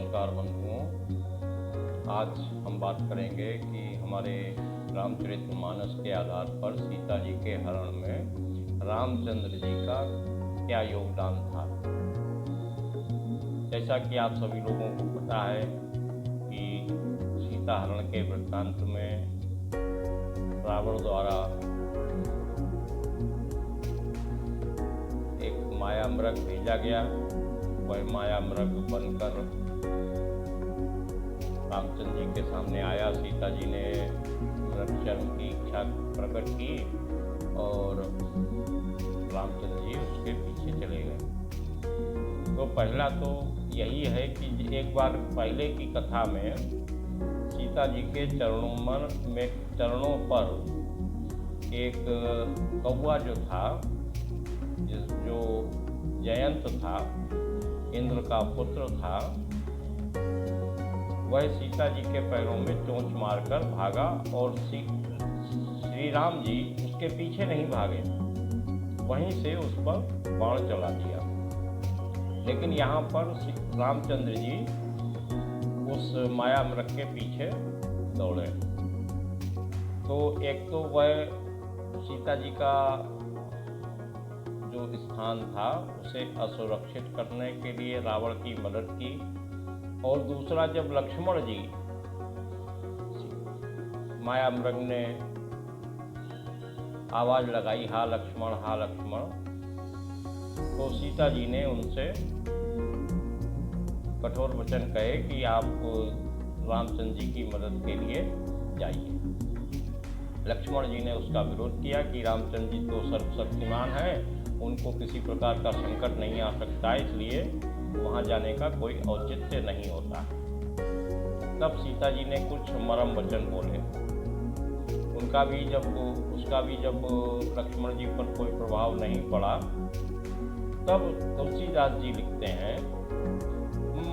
नमस्कार बंधुओं। आज हम बात करेंगे कि हमारे रामचरितमानस के आधार पर सीता जी के हरण में रामचंद्र जी का क्या योगदान था। जैसा कि आप सभी लोगों को पता है कि सीता हरण के वृत्तांत में रावण द्वारा एक माया मृग भेजा गया। वह माया मृग बनकर रामचंद्र जी के सामने आया। सीता जी ने रक्षण की इच्छा प्रकट की और रामचंद्र जी उसके पीछे चले गए। तो पहला तो यही है कि एक बार पहले की कथा में सीता जी के चरणों पर एक कौवा जो था, जो जयंत था, इंद्र का पुत्र था, वह सीता जी के पैरों में चोंच मारकर भागा और श्री राम जी उसके पीछे नहीं भागे, वहीं से उस पर बाण चला दिया। लेकिन यहाँ पर रामचंद्र जी उस माया मृग के पीछे दौड़े। तो एक तो वह सीता जी का जो स्थान था उसे असुरक्षित करने के लिए रावण की मदद की, और दूसरा जब लक्ष्मण जी माया मृग ने आवाज लगाई, हा लक्ष्मण हा लक्ष्मण, तो सीता जी ने उनसे कठोर वचन कहे कि आप रामचंद्र जी की मदद के लिए जाइए। लक्ष्मण जी ने उसका विरोध किया कि रामचंद्र जी तो सर्वशक्तिमान हैं, उनको किसी प्रकार का संकट नहीं आ सकता, इसलिए वहाँ जाने का कोई औचित्य नहीं होता। तब सीता जी ने कुछ मरम वचन बोले। उसका भी जब लक्ष्मण जी पर कोई प्रभाव नहीं पड़ा, तब तुलसीदास जी लिखते हैं,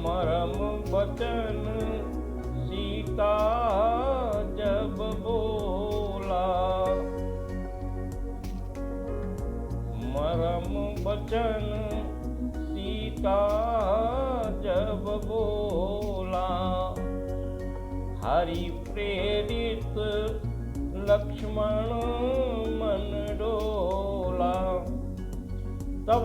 मरम वचन सीता जब बोला, मरम वचन सीता जब बोला, हरि प्रेरित लक्ष्मण मन डोला। तब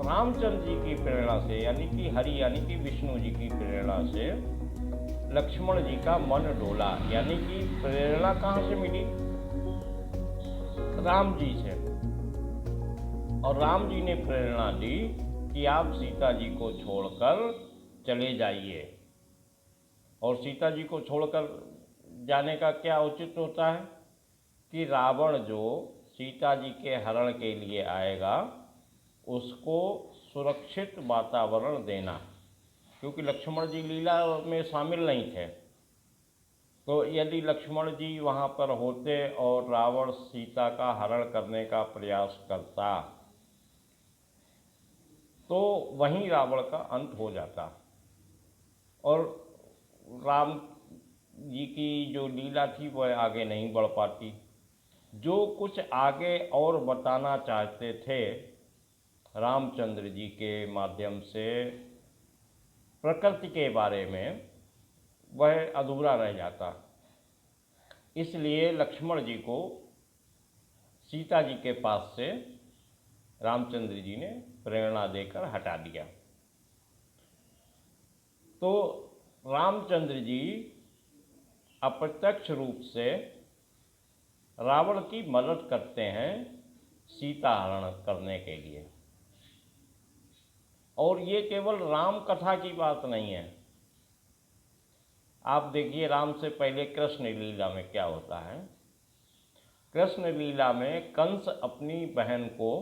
रामचंद्र जी की प्रेरणा से, यानी कि हरि यानी कि विष्णु जी की प्रेरणा से लक्ष्मण जी का मन डोला। यानी कि प्रेरणा कहाँ से मिली? राम जी से। और राम जी ने प्रेरणा दी कि आप सीता जी को छोड़कर चले जाइए। और सीता जी को छोड़कर जाने का क्या उचित होता है कि रावण जो सीता जी के हरण के लिए आएगा उसको सुरक्षित वातावरण देना, क्योंकि लक्ष्मण जी लीला में शामिल नहीं थे। तो यदि लक्ष्मण जी वहाँ पर होते और रावण सीता का हरण करने का प्रयास करता तो वहीं रावण का अंत हो जाता और राम जी की जो लीला थी वह आगे नहीं बढ़ पाती। जो कुछ आगे और बताना चाहते थे रामचंद्र जी के माध्यम से प्रकृति के बारे में, वह अधूरा रह जाता। इसलिए लक्ष्मण जी को सीता जी के पास से रामचंद्र जी ने प्रेरणा देकर हटा दिया। तो रामचंद्र जी अप्रत्यक्ष रूप से रावण की मदद करते हैं सीता हरण करने के लिए। और ये केवल राम कथा की बात नहीं है। आप देखिए, राम से पहले कृष्ण लीला में क्या होता है। कृष्ण लीला में कंस अपनी बहन को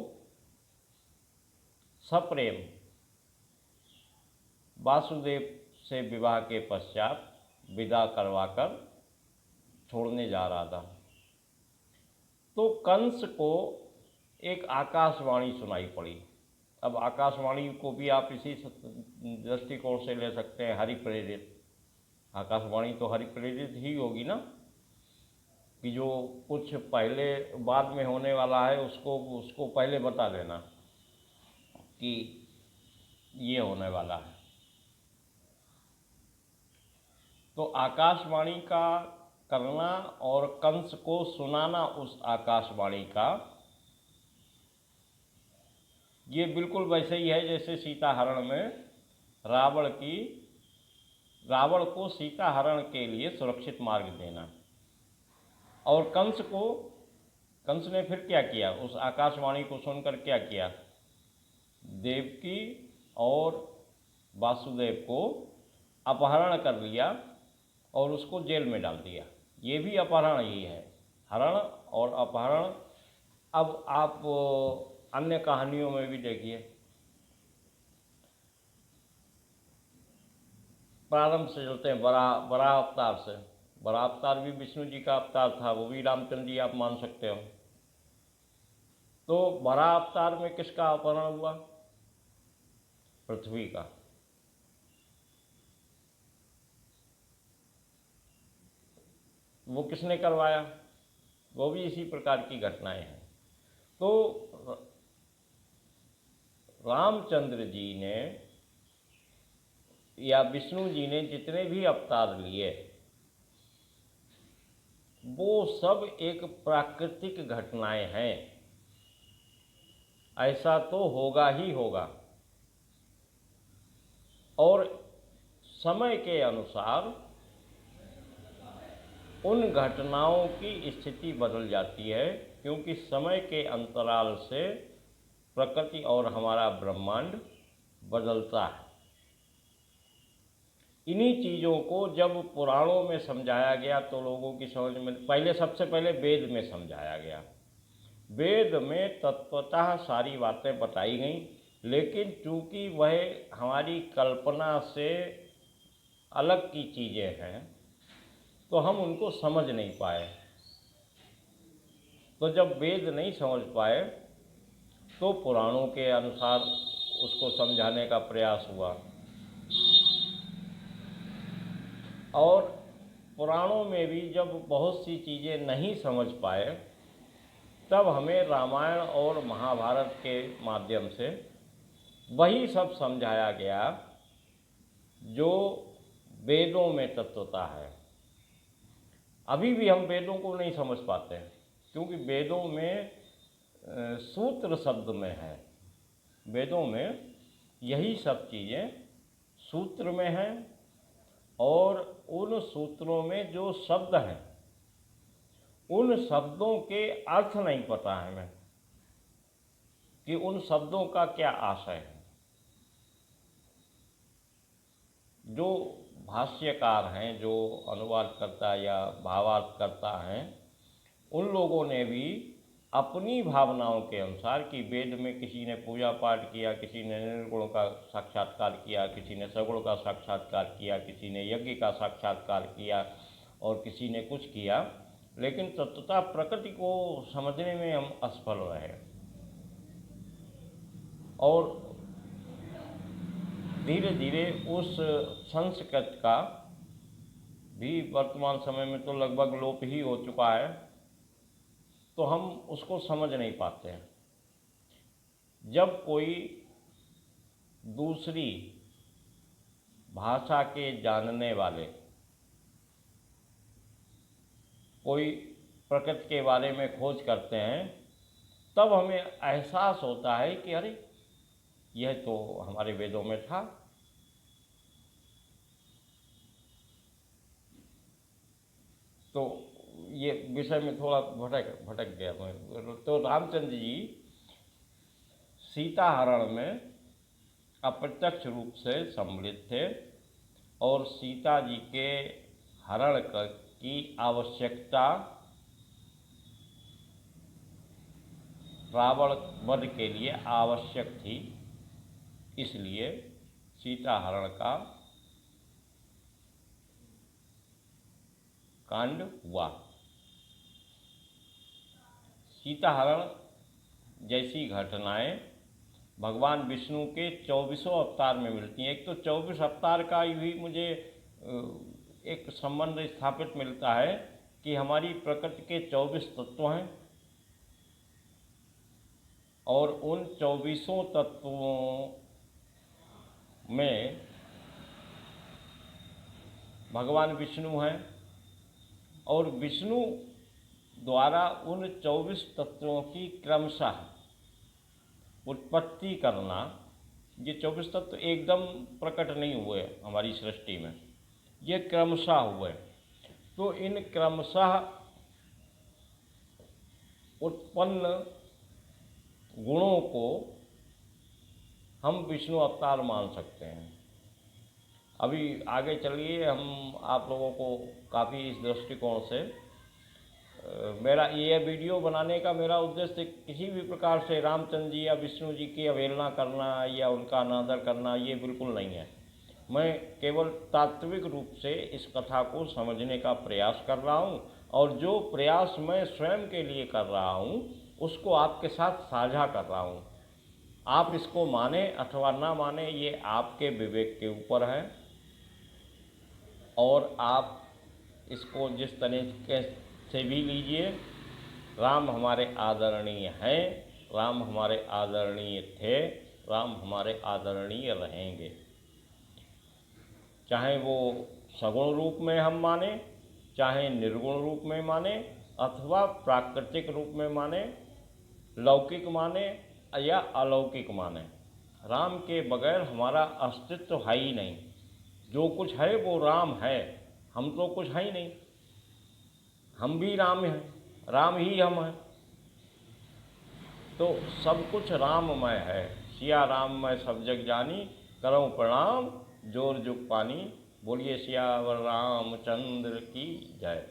सप्रेम वासुदेव से विवाह के पश्चात विदा करवाकर छोड़ने जा रहा था। तो कंस को एक आकाशवाणी सुनाई पड़ी। अब आकाशवाणी को भी आप इसी दृष्टिकोण से ले सकते हैं, हरि प्रेरित। आकाशवाणी तो हरि प्रेरित ही होगी ना, कि जो कुछ पहले बाद में होने वाला है उसको पहले बता देना कि ये होने वाला है। तो आकाशवाणी का करना और कंस को सुनाना उस आकाशवाणी का, ये बिल्कुल वैसे ही है जैसे सीता हरण में रावण को सीता हरण के लिए सुरक्षित मार्ग देना। और कंस ने फिर क्या किया, उस आकाशवाणी को सुनकर क्या किया, देवकी और वासुदेव को अपहरण कर लिया और उसको जेल में डाल दिया। ये भी अपहरण ही है, हरण और अपहरण। अब आप अन्य कहानियों में भी देखिए, प्रारंभ से चलते हैं बराह अवतार से। बराह अवतार भी विष्णु जी का अवतार था, वो भी रामचंद्र जी आप मान सकते हो। तो बराह अवतार में किसका अपहरण हुआ, पृथ्वी का। वो किसने करवाया, वो भी इसी प्रकार की घटनाएं हैं। तो रामचंद्र जी ने या विष्णु जी ने जितने भी अवतार लिए, वो सब एक प्राकृतिक घटनाएं हैं। ऐसा तो होगा ही होगा, और समय के अनुसार उन घटनाओं की स्थिति बदल जाती है, क्योंकि समय के अंतराल से प्रकृति और हमारा ब्रह्मांड बदलता है। इन्हीं चीज़ों को जब पुराणों में समझाया गया तो लोगों की समझ में सबसे पहले वेद में समझाया गया। वेद में तत्वतः सारी बातें बताई गईं, लेकिन चूंकि वह हमारी कल्पना से अलग की चीज़ें हैं तो हम उनको समझ नहीं पाए। तो जब वेद नहीं समझ पाए तो पुराणों के अनुसार उसको समझाने का प्रयास हुआ, और पुराणों में भी जब बहुत सी चीज़ें नहीं समझ पाए तब हमें रामायण और महाभारत के माध्यम से वही सब समझाया गया जो वेदों में तत्वता है। अभी भी हम वेदों को नहीं समझ पाते हैं, क्योंकि वेदों में सूत्र शब्द में है। वेदों में यही सब चीज़ें सूत्र में हैं, और उन सूत्रों में जो शब्द हैं उन शब्दों के अर्थ नहीं पता है हमें कि उन शब्दों का क्या आशय है। जो भाष्यकार हैं, जो अनुवाद करता या भावार्थ करता है, उन लोगों ने भी अपनी भावनाओं के अनुसार कि वेद में किसी ने पूजा पाठ किया, किसी ने निर्गुण का साक्षात्कार किया, किसी ने सगुण का साक्षात्कार किया, किसी ने यज्ञ का साक्षात्कार किया और किसी ने कुछ किया, लेकिन तत्वतः प्रकृति को समझने में हम असफल रहे। और धीरे धीरे उस संस्कृत का भी वर्तमान समय में तो लगभग लोप ही हो चुका है, तो हम उसको समझ नहीं पाते हैं। जब कोई दूसरी भाषा के जानने वाले कोई प्रकृति के बारे में खोज करते हैं, तब हमें एहसास होता है कि अरे यह तो हमारे वेदों में था। तो ये विषय में थोड़ा भटक गया मैं। तो रामचंद्र जी सीता हरण में अप्रत्यक्ष रूप से सम्मिलित थे, और सीता जी के हरण की आवश्यकता रावण वध के लिए आवश्यक थी, इसलिए सीता हरण का कांड हुआ। सीता हरण जैसी घटनाएं भगवान विष्णु के 24 अवतार में मिलती हैं। एक तो 24 अवतार का भी मुझे एक संबंध स्थापित मिलता है कि हमारी प्रकृति के 24 तत्व हैं, और उन 24 तत्वों में भगवान विष्णु हैं और विष्णु द्वारा उन 24 तत्वों की क्रमशः उत्पत्ति करना। ये 24 तत्व एकदम प्रकट नहीं हुए हमारी सृष्टि में, ये क्रमशः हुए। तो इन क्रमशः उत्पन्न गुणों को हम विष्णु अवतार मान सकते हैं। अभी आगे चलिए, हम आप लोगों को काफ़ी इस दृष्टिकोण से मेरा ये वीडियो बनाने का मेरा उद्देश्य किसी भी प्रकार से रामचंद्र जी या विष्णु जी की अवहेलना करना या उनका अनादर करना ये बिल्कुल नहीं है। मैं केवल तात्विक रूप से इस कथा को समझने का प्रयास कर रहा हूँ और जो प्रयास मैं स्वयं के लिए कर रहा हूँ उसको आपके साथ साझा कर रहा हूँ। आप इसको माने अथवा ना माने ये आपके विवेक के ऊपर है और आप इसको जिस तरीके से भी लीजिए। राम हमारे आदरणीय हैं, राम हमारे आदरणीय थे, राम हमारे आदरणीय रहेंगे। चाहे वो सगुण रूप में हम माने, चाहे निर्गुण रूप में माने अथवा प्राकृतिक रूप में माने, लौकिक माने या अलौकिक माने, राम के बगैर हमारा अस्तित्व है ही नहीं। जो कुछ है वो राम है, हम तो कुछ है ही नहीं। हम भी राम हैं, राम ही हम हैं। तो सब कुछ राममय है। सिया राम मैं सब जग जानी, करऊं प्रणाम जोर जुग पानी। बोलिए सियावर रामचंद्र की जय।